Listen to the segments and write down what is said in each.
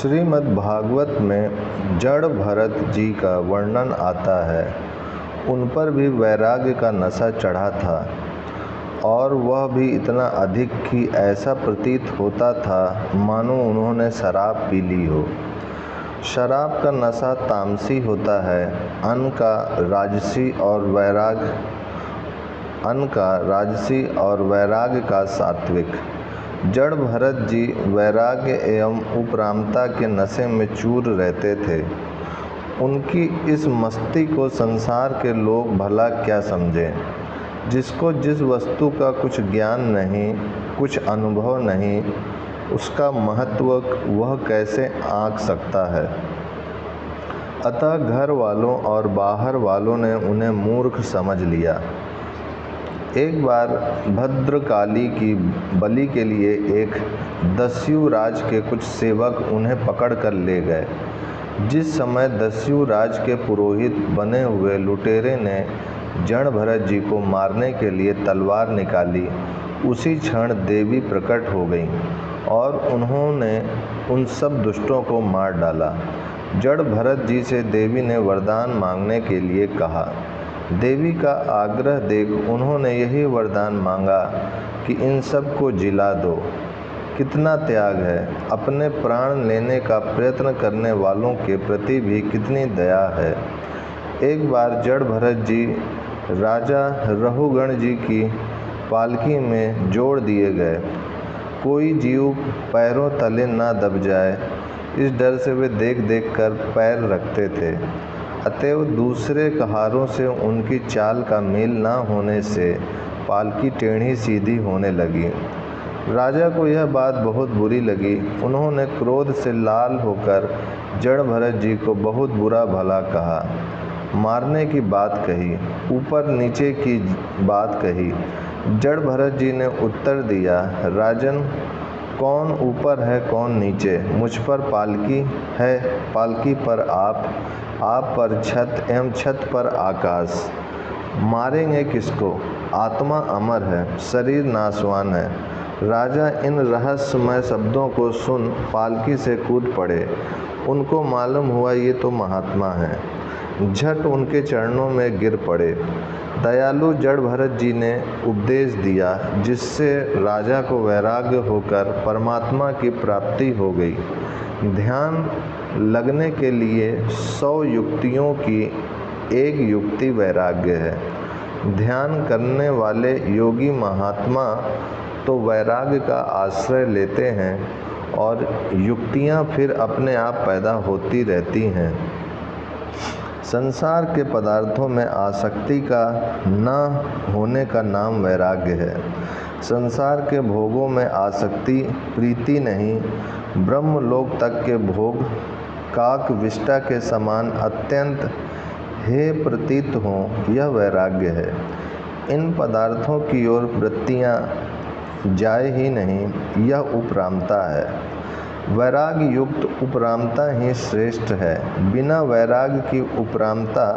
श्रीमद् भागवत में जड़ भरत जी का वर्णन आता है। उन पर भी वैराग्य का नशा चढ़ा था और वह भी इतना अधिक कि ऐसा प्रतीत होता था मानो उन्होंने शराब पी ली हो। शराब का नशा तामसी होता है, अन्न का राजसी और वैराग्य का सात्विक। जड़ भरत जी वैराग्य एवं उपरामता के नशे में चूर रहते थे। उनकी इस मस्ती को संसार के लोग भला क्या समझें। जिसको जिस वस्तु का कुछ ज्ञान नहीं, कुछ अनुभव नहीं, उसका महत्व वह कैसे आंक सकता है। अतः घर वालों और बाहर वालों ने उन्हें मूर्ख समझ लिया। एक बार भद्रकाली की बलि के लिए एक दस्यु राज के कुछ सेवक उन्हें पकड़ कर ले गए। जिस समय दस्यु राज के पुरोहित बने हुए लुटेरे ने जड़ भरत जी को मारने के लिए तलवार निकाली, उसी क्षण देवी प्रकट हो गईं और उन्होंने उन सब दुष्टों को मार डाला। जड़ भरत जी से देवी ने वरदान मांगने के लिए कहा। देवी का आग्रह देख उन्होंने यही वरदान मांगा कि इन सब को जिला दो। कितना त्याग है, अपने प्राण लेने का प्रयत्न करने वालों के प्रति भी कितनी दया है। एक बार जड़ भरत जी राजा रहुगण जी की पालकी में जोड़ दिए गए। कोई जीव पैरों तले ना दब जाए, इस डर से वे देख देख कर पैर रखते थे। अतएव दूसरे कहारों से उनकी चाल का मेल न होने से पालकी टेढ़ी सीधी होने लगी। राजा को यह बात बहुत बुरी लगी। उन्होंने क्रोध से लाल होकर जड़ भरत जी को बहुत बुरा भला कहा, मारने की बात कही, ऊपर नीचे की बात कही। जड़ भरत जी ने उत्तर दिया, राजन, कौन ऊपर है कौन नीचे। मुझ पर पालकी है, पालकी पर आप पर छत एवं छत पर आकाश। मारेंगे किसको? आत्मा अमर है, शरीर नाशवान है। राजा इन रहस्यमय शब्दों को सुन पालकी से कूद पड़े। उनको मालूम हुआ ये तो महात्मा हैं। झट उनके चरणों में गिर पड़े। दयालु जड़ भरत जी ने उपदेश दिया, जिससे राजा को वैराग्य होकर परमात्मा की प्राप्ति हो गई। ध्यान लगने के लिए 100 युक्तियों की एक युक्ति वैराग्य है। ध्यान करने वाले योगी महात्मा तो वैराग्य का आश्रय लेते हैं और युक्तियां फिर अपने आप पैदा होती रहती हैं। संसार के पदार्थों में आसक्ति का न होने का नाम वैराग्य है। संसार के भोगों में आसक्ति प्रीति नहीं, ब्रह्मलोक तक के भोग काक विष्टा के समान अत्यंत हे प्रतीत हों, यह वैराग्य है। इन पदार्थों की ओर वृत्तियाँ जाए ही नहीं, यह उपरामता है। वैराग्य युक्त उपरामता ही श्रेष्ठ है। बिना वैराग्य की उपरामता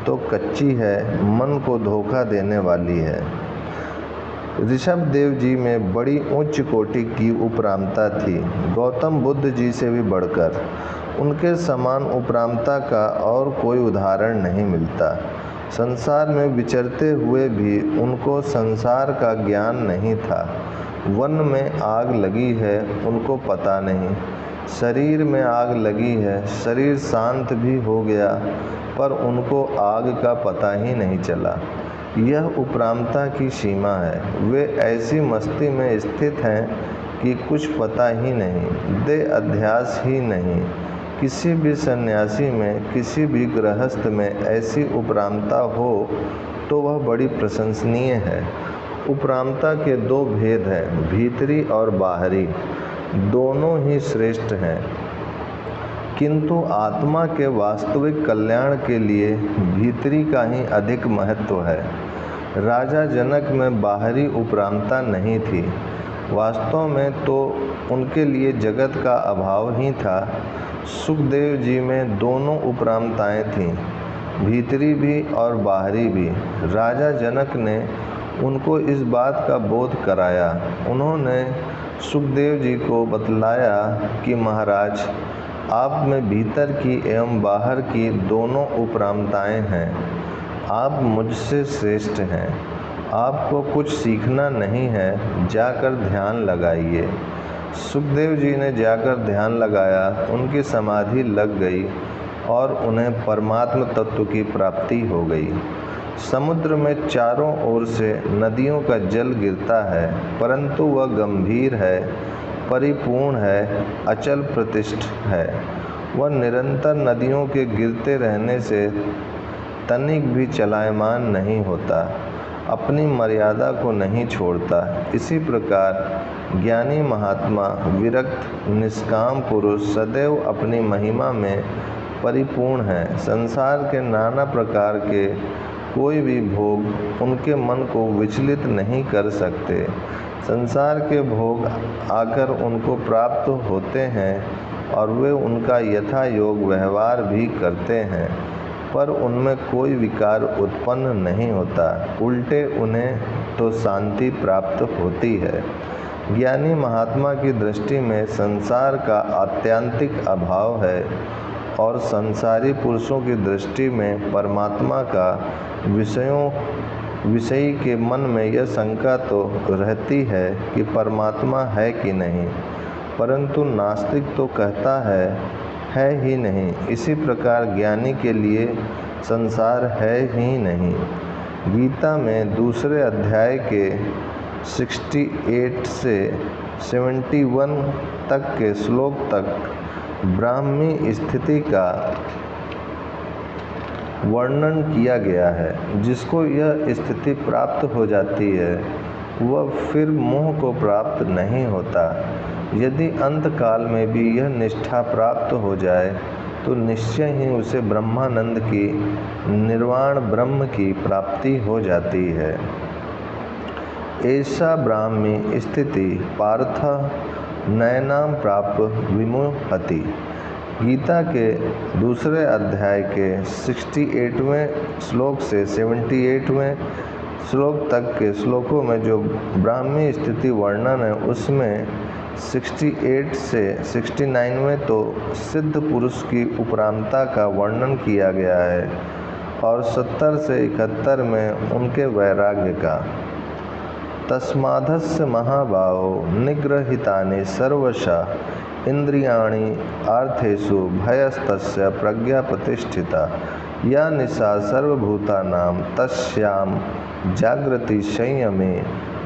तो कच्ची है, मन को धोखा देने वाली है। ऋषभ देव जी में बड़ी उच्च कोटि की उपरामता थी, गौतम बुद्ध जी से भी बढ़कर। उनके समान उपरामता का और कोई उदाहरण नहीं मिलता। संसार में विचरते हुए भी उनको संसार का ज्ञान नहीं था। वन में आग लगी है, उनको पता नहीं। शरीर में आग लगी है, शरीर शांत भी हो गया, पर उनको आग का पता ही नहीं चला। यह उपरामता की सीमा है। वे ऐसी मस्ती में स्थित हैं कि कुछ पता ही नहीं, देह अध्यास ही नहीं। किसी भी सन्यासी में, किसी भी गृहस्थ में ऐसी उपरामता हो तो वह बड़ी प्रशंसनीय है। उपरामता के 2 भेद हैं, भीतरी और बाहरी। दोनों ही श्रेष्ठ हैं, किंतु आत्मा के वास्तविक कल्याण के लिए भीतरी का ही अधिक महत्व है। राजा जनक में बाहरी उपरामता नहीं थी। वास्तव में तो उनके लिए जगत का अभाव ही था। सुखदेव जी में दोनों उपरामताएं थीं, भीतरी भी और बाहरी भी। राजा जनक ने उनको इस बात का बोध कराया। उन्होंने सुखदेव जी को बतलाया कि महाराज, आप में भीतर की एवं बाहर की दोनों उपरामताएं हैं। आप मुझसे श्रेष्ठ हैं। आपको कुछ सीखना नहीं है, जाकर ध्यान लगाइए। सुखदेव जी ने जाकर ध्यान लगाया, उनकी समाधि लग गई और उन्हें परमात्म तत्व की प्राप्ति हो गई। समुद्र में चारों ओर से नदियों का जल गिरता है, परंतु वह गंभीर है, परिपूर्ण है, अचल प्रतिष्ठ है। वह निरंतर नदियों के गिरते रहने से तनिक भी चलायमान नहीं होता, अपनी मर्यादा को नहीं छोड़ता। इसी प्रकार ज्ञानी महात्मा, विरक्त निष्काम पुरुष सदैव अपनी महिमा में परिपूर्ण है। संसार के नाना प्रकार के कोई भी भोग उनके मन को विचलित नहीं कर सकते। संसार के भोग आकर उनको प्राप्त होते हैं और वे उनका यथा योग व्यवहार भी करते हैं, पर उनमें कोई विकार उत्पन्न नहीं होता, उल्टे उन्हें तो शांति प्राप्त होती है। ज्ञानी महात्मा की दृष्टि में संसार का आत्यंतिक अभाव है और संसारी पुरुषों की दृष्टि में परमात्मा का विषयी के मन में यह शंका तो रहती है कि परमात्मा है कि नहीं, परंतु नास्तिक तो कहता है ही नहीं। इसी प्रकार ज्ञानी के लिए संसार है ही नहीं। गीता में दूसरे अध्याय के 68 से 71 तक के श्लोक तक ब्राह्मी स्थिति का वर्णन किया गया है। जिसको यह स्थिति प्राप्त हो जाती है वह फिर मोह को प्राप्त नहीं होता। यदि अंतकाल में भी यह निष्ठा प्राप्त हो जाए तो निश्चय ही उसे ब्रह्मानंद की, निर्वाण ब्रह्म की प्राप्ति हो जाती है। ऐसा ब्राह्मी स्थिति पार्थ नयनाम प्राप्त विमुहति। गीता के दूसरे अध्याय के 68वें श्लोक से 78वें श्लोक तक के श्लोकों में जो ब्राह्मी स्थिति वर्णन है, उसमें 68 से 69 में तो सिद्ध पुरुष की उपरामता का वर्णन किया गया है और 70 से 71 में उनके वैराग्य का। तस्माधस्य महाबाहो निग्रहितानि सर्वशः इंद्रियाणि आर्थेषु भयस्तस्य प्रज्ञा प्रतिष्ठिता या निशा सर्वभूतानां तस्यां जागृति संयमे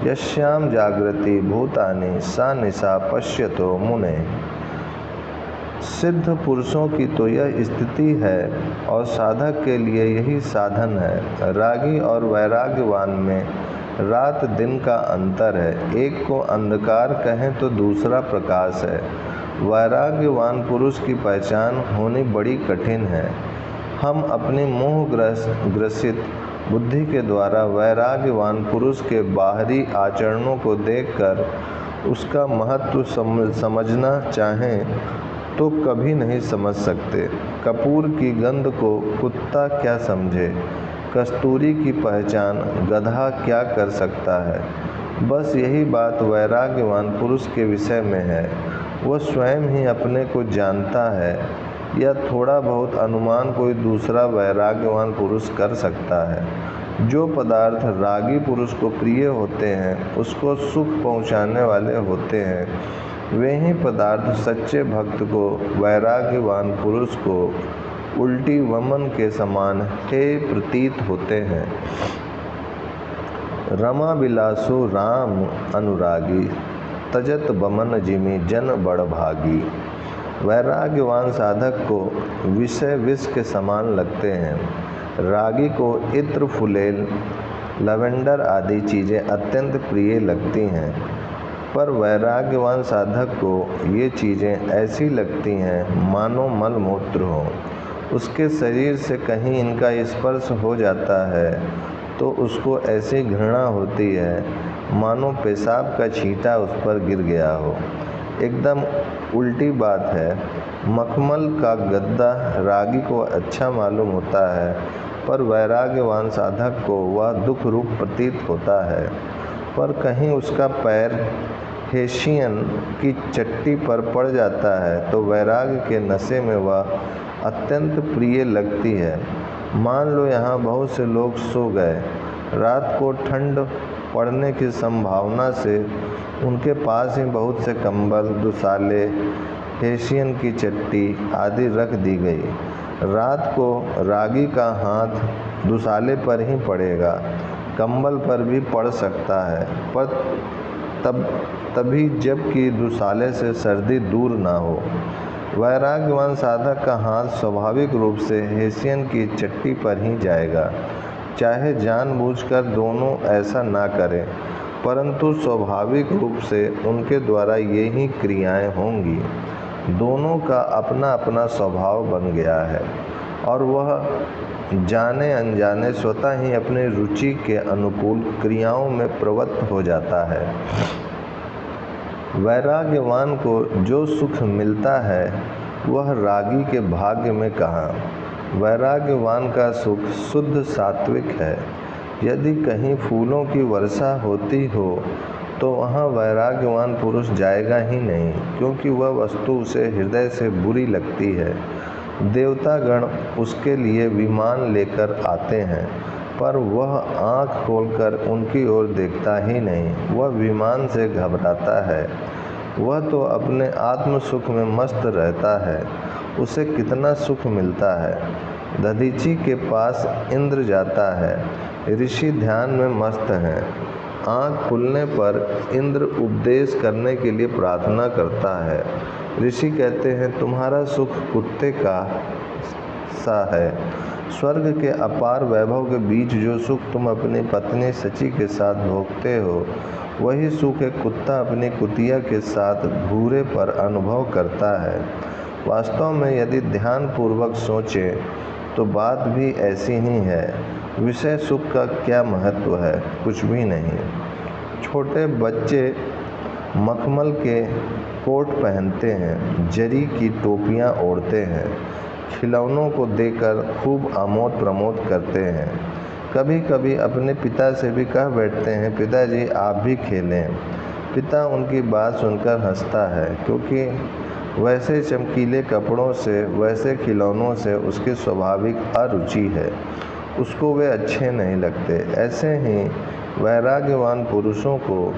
यस्यां जागृति भूतानि सा निशा पश्यतो मुने। सिद्ध पुरुषों की तो यह स्थिति है और साधक के लिए यही साधन है। रागी और वैराग्यवान में रात दिन का अंतर है। एक को अंधकार कहें तो दूसरा प्रकाश है। वैराग्यवान पुरुष की पहचान होनी बड़ी कठिन है। हम अपनी मोह ग्रसित बुद्धि के द्वारा वैराग्यवान पुरुष के बाहरी आचरणों को देखकर उसका महत्व समझना चाहें तो कभी नहीं समझ सकते। कपूर की गंध को कुत्ता क्या समझे, कस्तूरी की पहचान गधा क्या कर सकता है। बस यही बात वैराग्यवान पुरुष के विषय में है। वह स्वयं ही अपने को जानता है या थोड़ा बहुत अनुमान कोई दूसरा वैराग्यवान पुरुष कर सकता है। जो पदार्थ रागी पुरुष को प्रिय होते हैं, उसको सुख पहुँचाने वाले होते हैं, वे ही पदार्थ सच्चे भक्त को, वैराग्यवान पुरुष को उल्टी वमन के समान हे प्रतीत होते हैं। रमा बिलासो राम अनुरागी तजत बमन जिमि जन बड़भागी। वैराग्यवान साधक को विषय विष के समान लगते हैं। रागी को इत्र, फुलेल, लवेंडर आदि चीज़ें अत्यंत प्रिय लगती हैं, पर वैराग्यवान साधक को ये चीज़ें ऐसी लगती हैं मानो मल मूत्र हो। उसके शरीर से कहीं इनका स्पर्श हो जाता है तो उसको ऐसी घृणा होती है मानो पेशाब का छींटा उस पर गिर गया हो। एकदम उल्टी बात है। मखमल का गद्दा रागी को अच्छा मालूम होता है, पर वैराग्यवान साधक को वह दुख रूप प्रतीत होता है। पर कहीं उसका पैर हेशियन की चट्टी पर पड़ जाता है तो वैराग्य के नशे में वह अत्यंत प्रिय लगती है। मान लो यहाँ बहुत से लोग सो गए। रात को ठंड पड़ने की संभावना से उनके पास ही बहुत से कंबल, दुसाले, हेशियन की चट्टी आदि रख दी गई। रात को रागी का हाथ दुसाले पर ही पड़ेगा, कंबल पर भी पड़ सकता है, पर तभी जबकि दुसाले से सर्दी दूर ना हो। वैराग्यवान साधक का हाथ स्वाभाविक रूप से हेशियन की चट्टी पर ही जाएगा, चाहे जानबूझकर दोनों ऐसा ना करें, परंतु स्वाभाविक रूप से उनके द्वारा ये ही क्रियाएं होंगी। दोनों का अपना अपना स्वभाव बन गया है और वह जाने अनजाने स्वतः ही अपनी रुचि के अनुकूल क्रियाओं में प्रवृत्त हो जाता है। वैराग्यवान को जो सुख मिलता है वह रागी के भाग्य में कहाँ। वैराग्यवान का सुख शुद्ध सात्विक है। यदि कहीं फूलों की वर्षा होती हो तो वहाँ वैराग्यवान पुरुष जाएगा ही नहीं, क्योंकि वह वस्तु उसे हृदय से बुरी लगती है। देवतागण उसके लिए विमान लेकर आते हैं, पर वह आँख खोलकर उनकी ओर देखता ही नहीं, वह विमान से घबराता है। वह तो अपने आत्म सुख में मस्त रहता है, उसे कितना सुख मिलता है। दधीची के पास इंद्र जाता है, ऋषि ध्यान में मस्त हैं। आँख खुलने पर इंद्र उपदेश करने के लिए प्रार्थना करता है। ऋषि कहते हैं, तुम्हारा सुख कुत्ते का सा है। स्वर्ग के अपार वैभव के बीच जो सुख तुम अपनी पत्नी सची के साथ भोगते हो, वही सुख एक कुत्ता अपनी कुतिया के साथ घूरे पर अनुभव करता है। वास्तव में यदि ध्यानपूर्वक सोचें तो बात भी ऐसी ही है। विषय सुख का क्या महत्व है? कुछ भी नहीं। छोटे बच्चे मखमल के कोट पहनते हैं, जरी की टोपियां ओढ़ते हैं, खिलौनों को देकर खूब आमोद प्रमोद करते हैं। कभी कभी अपने पिता से भी कह बैठते हैं, पिताजी आप भी खेलें। पिता उनकी बात सुनकर हंसता है, क्योंकि वैसे चमकीले कपड़ों से, वैसे खिलौनों से उसकी स्वाभाविक अरुचि है, उसको वे अच्छे नहीं लगते। ऐसे ही वैराग्यवान पुरुषों को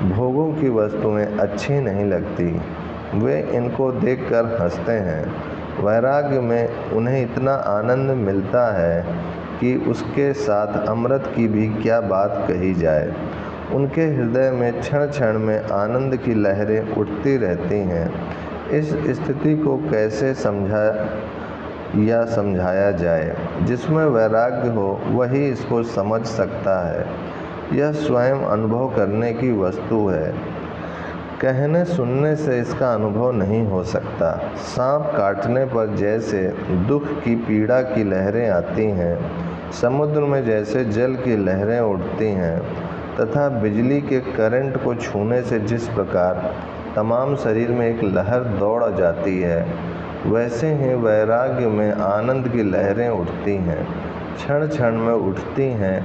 भोगों की वस्तुएं अच्छी नहीं लगती, वे इनको देखकर हंसते हैं। वैराग्य में उन्हें इतना आनंद मिलता है कि उसके साथ अमृत की भी क्या बात कही जाए। उनके हृदय में क्षण क्षण में आनंद की लहरें उठती रहती हैं। इस स्थिति को कैसे समझाया जाए? जिसमें वैराग्य हो वही इसको समझ सकता है। यह स्वयं अनुभव करने की वस्तु है, कहने सुनने से इसका अनुभव नहीं हो सकता। सांप काटने पर जैसे दुख की पीड़ा की लहरें आती हैं, समुद्र में जैसे जल की लहरें उठती हैं, तथा बिजली के करंट को छूने से जिस प्रकार तमाम शरीर में एक लहर दौड़ जाती है, वैसे ही वैराग्य में आनंद की लहरें उठती हैं, क्षण क्षण में उठती हैं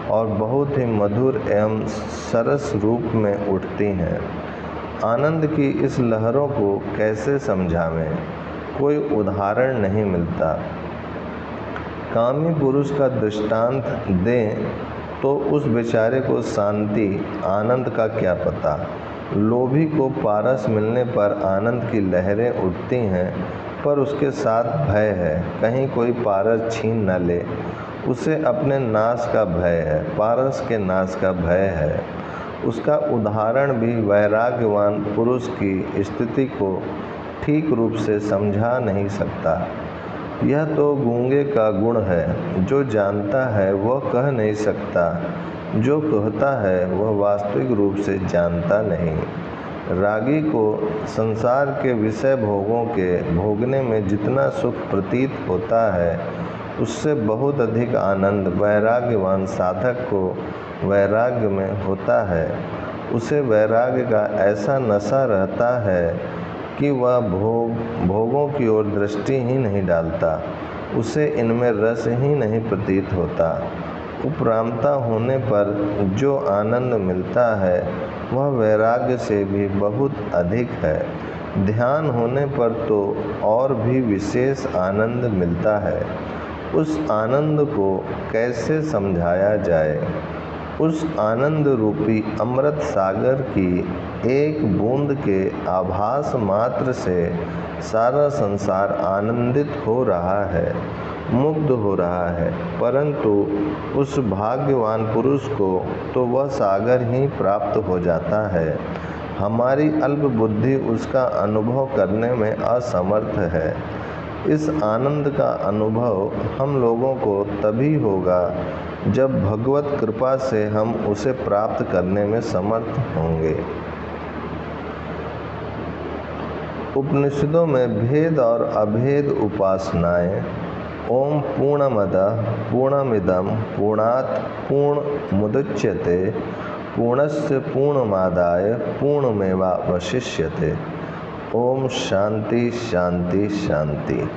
और बहुत ही मधुर एवं सरस रूप में उठती हैं। आनंद की इस लहरों को कैसे समझावें? कोई उदाहरण नहीं मिलता। कामी पुरुष का दृष्टांत दें तो उस बेचारे को शांति, आनंद का क्या पता। लोभी को पारस मिलने पर आनंद की लहरें उठती हैं, पर उसके साथ भय है, कहीं कोई पारस छीन न ले। उसे अपने नाश का भय है, पारस के नाश का भय है। उसका उदाहरण भी वैराग्यवान पुरुष की स्थिति को ठीक रूप से समझा नहीं सकता। यह तो गूंगे का गुण है, जो जानता है वह कह नहीं सकता, जो कहता है वह वास्तविक रूप से जानता नहीं। रागी को संसार के विषय भोगों के भोगने में जितना सुख प्रतीत होता है, उससे बहुत अधिक आनंद वैराग्यवान साधक को वैराग्य में होता है। उसे वैराग्य का ऐसा नशा रहता है कि वह भोगों की ओर दृष्टि ही नहीं डालता, उसे इनमें रस ही नहीं प्रतीत होता। उपरामता होने पर जो आनंद मिलता है वह वैराग्य से भी बहुत अधिक है। ध्यान होने पर तो और भी विशेष आनंद मिलता है। उस आनंद को कैसे समझाया जाए? उस आनंद रूपी अमृत सागर की एक बूंद के आभास मात्र से सारा संसार आनंदित हो रहा है, मुग्ध हो रहा है, परंतु उस भाग्यवान पुरुष को तो वह सागर ही प्राप्त हो जाता है। हमारी अल्प बुद्धि उसका अनुभव करने में असमर्थ है। इस आनंद का अनुभव हम लोगों को तभी होगा जब भगवत कृपा से हम उसे प्राप्त करने में समर्थ होंगे। उपनिषदों में भेद और अभेद उपासनाएं ओम पूर्णमदः पूर्णमिदं पूर्णात् पूर्णमुदच्यते पूर्णस्य पूर्णमादाय पूर्णमेवावशिष्यते। ओम शांति शांति शांति।